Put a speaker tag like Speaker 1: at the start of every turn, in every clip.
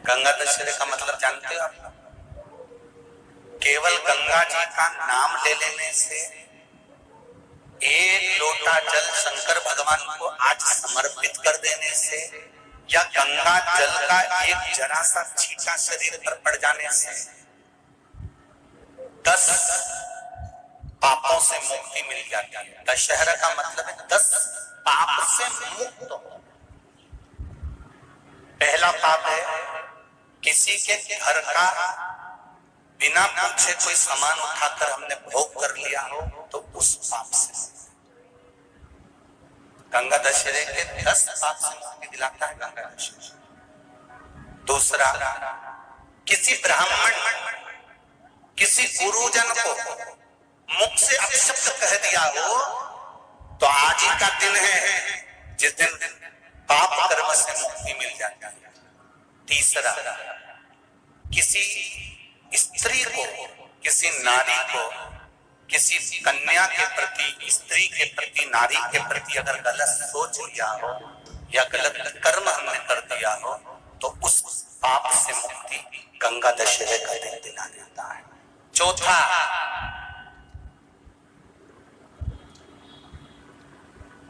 Speaker 1: गंगा दशहरे का मतलब जानते हो आप? केवल गंगा जी का नाम ले लेने से, एक लोटा जल शंकर भगवान को आज समर्पित कर देने से, या गंगा जल का एक जरा सा छींटा शरीर पर पड़ जाने से 10 पापों से मुक्ति मिल जाती है। दशहरा का मतलब है 10 पाप से मुक्त हो। पहला पाप है किसी के घर का बिना पूछे कोई सामान उठाकर हमने भोग कर लिया हो, तो उस पाप से। गंगा दशहरे के 10 पाप से मुक्ति दिलाता है गंगा दशहरा। दूसरा, किसी ब्राह्मण, किसी गुरुजन को मुख से अपशब्द कह दिया हो, तो आज ही का दिन है जिस दिन पाप कर्म से मुक्ति मिल जाती है। तीसरा, किसी स्त्री को, किसी नारी को, किसी कन्या के प्रति, स्त्री के प्रति, नारी के प्रति अगर गलत सोच लिया हो या गलत कर्म हमने कर दिया हो, तो उस पाप से मुक्ति गंगा दशहरे का दिन दिला जाता है। चौथा,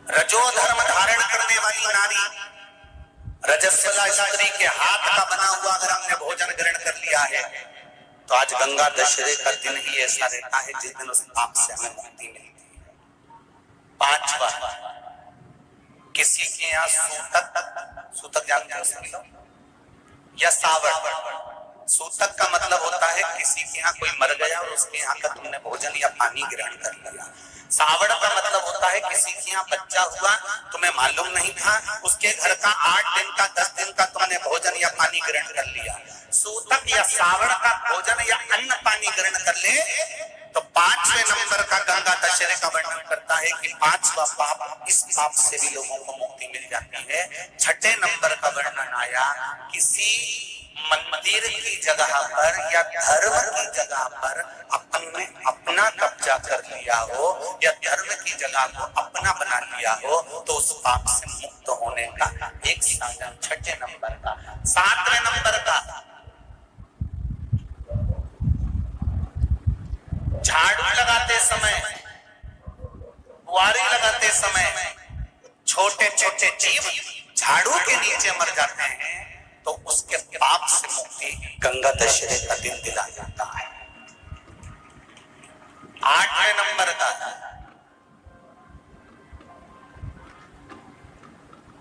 Speaker 1: रजो धर्म धारण करने वाली नारी, रजस्वला स्त्री के हाथ का बना हुआ अगर हमने भोजन ग्रहण कर लिया है, तो आज गंगा दशहरे का दिन ही ऐसा रहता है जिस दिन उस पाप से हमें मुक्ति मिलती है। पांचवा, किसी के यहाँ सूतक जानते हो सभी लोग, या सावड़। सूतक का मतलब होता है किसी के यहाँ कोई मर गया और उसके यहाँ का तुमने भोजन या पानी ग्रहण कर लिया। सावड़ का मतलब होता है किसी के यहाँ बच्चा हुआ, तुम्हें मालूम नहीं था, उसके घर का 8 दिन का 10 दिन का तुमने भोजन या पानी ग्रहण कर लिया। सूतक या सावड़ का भोजन या अन्न पानी ग्रहण कर ले, तो 5वें नंबर का गंगा दशहरे का वर्णन करता है कि 5वां पाप, इस पाप से भी लोगों को मुक्ति मिल जाती है। 6ठे नंबर का वर्णन आया, किसी मंदिर की जगह पर या धर्म की जगह पर अपने अपना कब्जा कर लिया हो या धर्म की जगह को अपना बना लिया हो, तो उस पाप से मुक्त होने का एक साधन 6ठे नंबर का। 7वें नंबर का, झाड़ू लगाते समय, बुआरी लगाते समय छोटे छोटे जीव झाड़ू के नीचे मर जाते हैं, तो उसके पाप से मुक्ति गंगा दशहरे का दिन दिला जाता है। 8वें नंबर का,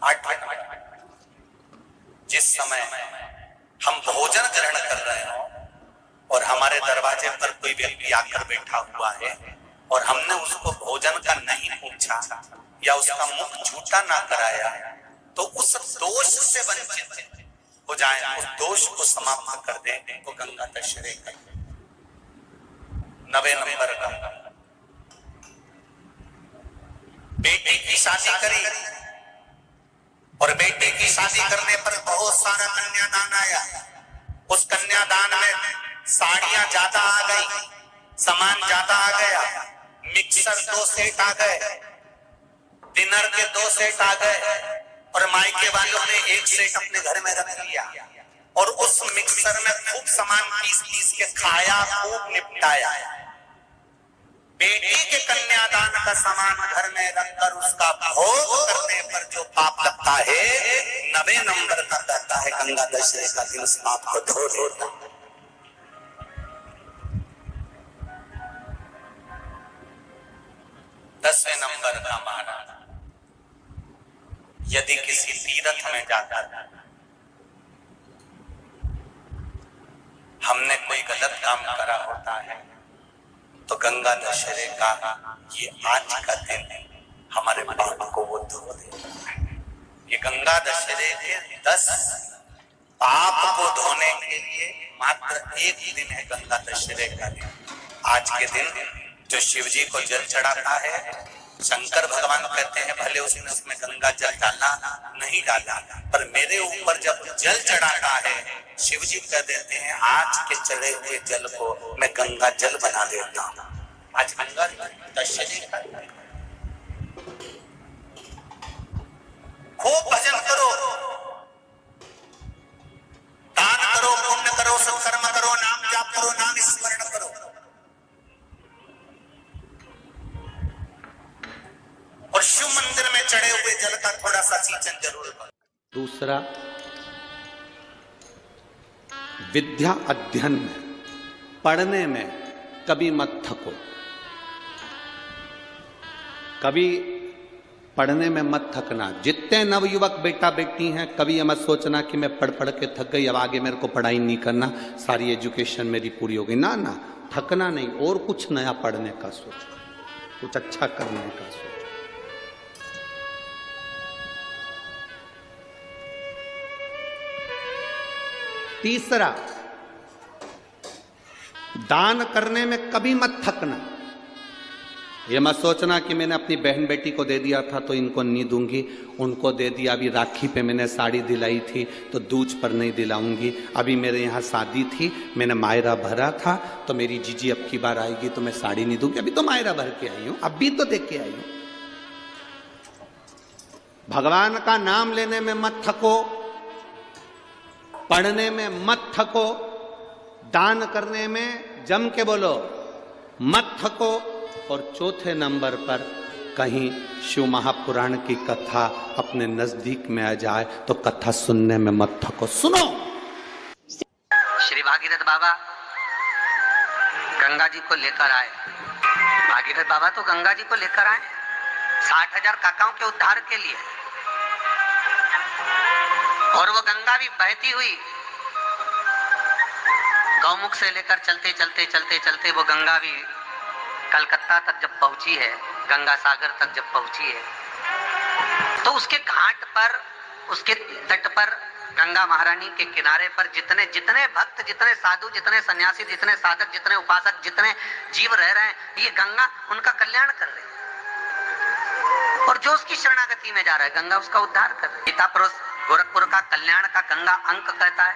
Speaker 1: 8वें नंबर, जिस समय हम भोजन ग्रहण कर रहे हो और हमारे दरवाजे पर कोई व्यक्ति आकर बैठा हुआ है और हमने उसको भोजन का नहीं पूछा या उसका मुख झूठा ना कराया, तो उस दोष से वंचित हो जाए, उस दोष को समाप्त कर दे, तो गंगा दशहरे का। 9वें नंबर का, बेटी की शादी करी और बेटी की शादी करने पर बहुत सारा कन्यादान आया। उस कन्यादान में साड़ियां ज्यादा आ गई, सामान ज्यादा आ गया, मिक्सर 2 सेट आ गए, डिनर के 2 सेट आ गए, और मायके वालों ने 1 सेट अपने घर में रख लिया और उस मिक्सर में खूब सामान पीस के खाया, खूब निपटाया। बेटी के कन्यादान का सामान घर में रखकर उसका भोग करने पर जो पाप लगता है, 9वें नंबर का कहता है गंगा दशहरे का दिन उस पाप को धो देता है। 10वें नंबर का महाराज, यदि किसी तीर्थ में जाकर हमने कोई गलत काम करा होता है, तो गंगा दशहरे का ये आज का दिन हमारे पाप को वो धो देता है। ये गंगा दशहरे के 10 पाप को धोने के लिए मात्र एक दिन है गंगा दशहरे का दिन। आज के दिन जो शिव जी को जल चढ़ाता है, शंकर भगवान कहते हैं भले उसने उसमें गंगा जल डाला नहीं डाला, पर मेरे ऊपर जब जल चढ़ाता है, शिव जी कह देते हैं आज के चढ़े हुए जल को मैं गंगा जल बना देता हूं। आज गंगा दशहरे का खूब भजन करो, दान सिंचन जरूर करो।
Speaker 2: दूसरा, विद्या अध्ययन में, पढ़ने में कभी मत थको, कभी पढ़ने में मत थकना। जितने नवयुवक बेटा बेटी हैं, कभी ये मत सोचना कि मैं पढ़ पढ़ के थक गई, अब आगे मेरे को पढ़ाई नहीं करना, सारी एजुकेशन मेरी पूरी हो गई। ना ना, थकना नहीं, और कुछ नया पढ़ने का सोचो, कुछ अच्छा करने का सोचो। तीसरा, दान करने में कभी मत थकना। ये मत सोचना कि मैंने अपनी बहन बेटी को दे दिया था तो इनको नहीं दूंगी, उनको दे दिया, अभी राखी पे मैंने साड़ी दिलाई थी तो दूज पर नहीं दिलाऊंगी, अभी मेरे यहाँ शादी थी, मैंने मायरा भरा था तो मेरी जीजी अब की बार आएगी तो मैं साड़ी नहीं दूंगी, अभी तो मायरा भर के आई हूं, अभी तो देख के आई हूं। भगवान का नाम लेने में मत थको, पढ़ने में मत थको, दान करने में जम के बोलो मत थको, और चौथे नंबर पर कहीं शिव महापुराण की कथा अपने नजदीक में आ जाए तो कथा सुनने में मत थको, सुनो।
Speaker 3: श्री भागीरथ बाबा गंगा जी को लेकर आए। भागीरथ बाबा तो गंगा जी को लेकर आए 60,000 काकाओं के उद्धार के लिए, और वो गंगा भी बहती हुई गौमुख से लेकर चलते चलते चलते चलते वो गंगा भी कलकत्ता तक जब पहुंची है, गंगा सागर तक जब पहुंची है, तो उसके घाट पर, उसके तट पर, गंगा महारानी के किनारे पर जितने जितने भक्त, जितने साधु, जितने सन्यासी, जितने साधक, जितने उपासक, जितने जीव रह रहे हैं, ये गंगा उनका कल्याण कर रही है। और जो उसकी शरणागति में जा रहा है, गंगा उसका उद्धार कर रही है। गीता पुरुष गोरखपुर का कल्याण का गंगा अंक कहता है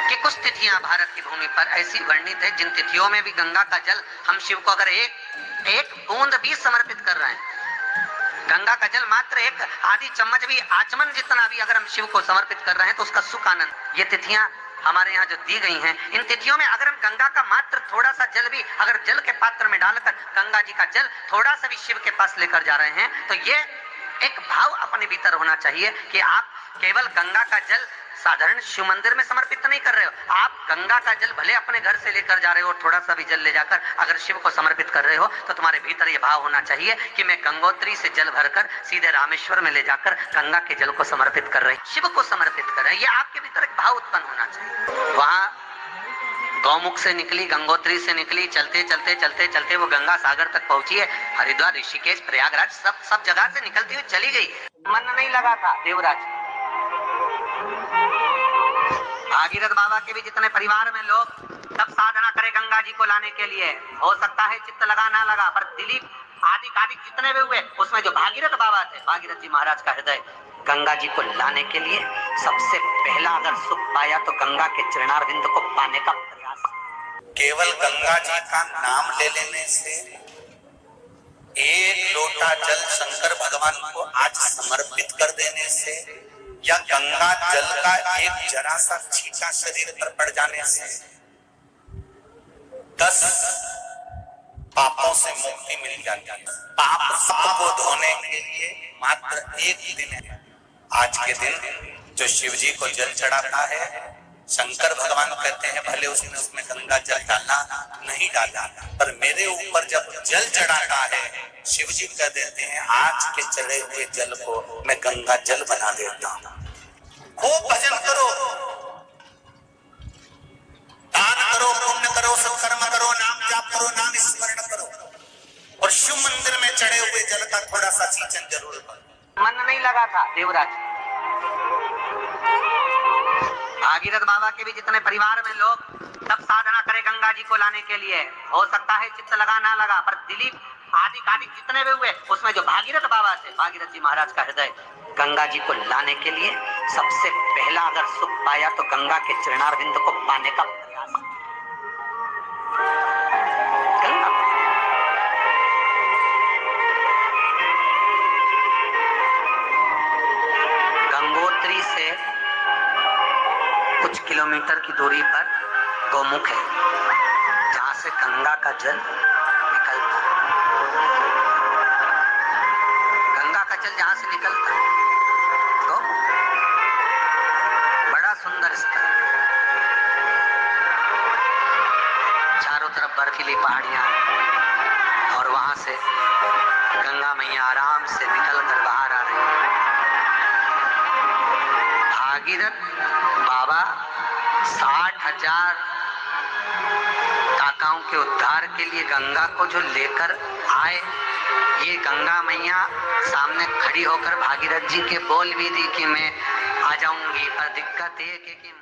Speaker 3: कि कुछ तिथियां भारत की भूमि पर ऐसी वर्णित है जिन तिथियों में भी गंगा का जल, हम शिव को अगर एक बूंद भी समर्पित कर रहे हैं, गंगा का जल मात्र एक आधी चम्मच भी, आचमन जितना भी अगर हम शिव को समर्पित कर रहे हैं तो उसका सुख आनंद, ये तिथियां हमारे यहाँ जो दी गई हैं, इन तिथियों में अगर हम गंगा का मात्र थोड़ा सा जल भी अगर जल के पात्र में डालकर गंगा जी का जल थोड़ा सा भी शिव के पास लेकर जा रहे हैं, तो ये एक भाव अपने भीतर होना चाहिए कि आप केवल गंगा का जल साधारण शिव मंदिर में समर्पित नहीं कर रहे हो, आप गंगा का जल भले अपने घर से लेकर जा रहे हो, थोड़ा सा भी जल ले जाकर अगर शिव को समर्पित कर रहे हो, तो तुम्हारे भीतर ये भाव होना चाहिए कि मैं गंगोत्री से जल भरकर सीधे रामेश्वर में ले जाकर गंगा के जल को समर्पित कर रहे, शिव को समर्पित कर रहे। ये आपके भीतर एक भाव उत्पन्न होना चाहिए। वहां गौमुख से निकली, गंगोत्री से निकली, चलते चलते चलते चलते वो गंगा सागर तक पहुंची है। हरिद्वार, ऋषिकेश, प्रयागराज, सब जगह से निकलती हुई चली गई। मन नहीं लगा था देवराज। भागीरथ बाबा के भी जितने परिवार में लोग सब साधना करे गंगा जी को लाने के लिए, हो सकता है चित्त लगा ना लगा, पर दिलीप आदि कादिक जितने भी हुए, उसमें जो भागीरथ बाबा थे, भागीरथ जी महाराज का हृदय गंगा जी को लाने के लिए सबसे पहला अगर सुख पाया तो गंगा के चरणारविंद को पाने का प्रयास।
Speaker 1: केवल गंगा जी का नाम ले लेने से, एक लोटा जल शंकर भगवान को आज समर्पित कर देने से, या गंगा जल का एक जरा सा छींटा शरीर पर पड़ जाने से 10 पापों से मुक्ति मिल जाती है। पाप को धोने के लिए मात्र एक दिन है। आज के दिन जो शिव जी को जल चढ़ाता है, शंकर भगवान कहते हैं भले उसने उसमें गंगा जल डाला नहीं डाला, पर मेरे ऊपर जब जल चढ़ाता है, शिव जी कह देते हैं आज के चढ़े हुए जल को मैं गंगा जल बना देता हूं। खूब भजन करो, दान करो, पुण्य करो, सत्कर्म करो, नाम जाप करो, नाम स्मरण करो, और शिव मंदिर में चढ़े हुए जल का थोड़ा सा सिंचन जरूर करो।
Speaker 3: मन नहीं लगा था देवराज। भागीरथ बाबा के भी जितने परिवार में लोग सब साधना करे गंगा जी को लाने के लिए, हो सकता है चित्त लगा ना लगा, पर दिलीप आदि कादिक जितने भी हुए, उसमें जो भागीरथ बाबा थे, भागीरथ जी महाराज का हृदय गंगा जी को लाने के लिए सबसे पहला अगर सुख पाया तो गंगा के चरणारविंद को पाने का प्रयास। गंगा गंगोत्री से कुछ किलोमीटर की दूरी पर गौमुख है, जहां से गंगा का जल निकलता है। गंगा का हिमाचल जहां से निकलता है, तो बड़ा सुंदर स्थल, चारों तरफ बर्फीली पहाड़ियां और वहां से गंगा मैया आराम से निकलकर बाहर आ रही है। भागीरथ बाबा 60,000 काकाओं के उद्धार के लिए गंगा को जो लेकर आए, ये गंगा मैया सामने खड़ी होकर भागीरथ जी के बोल भी दी कि मैं आ जाऊंगी, पर दिक्कत ये कि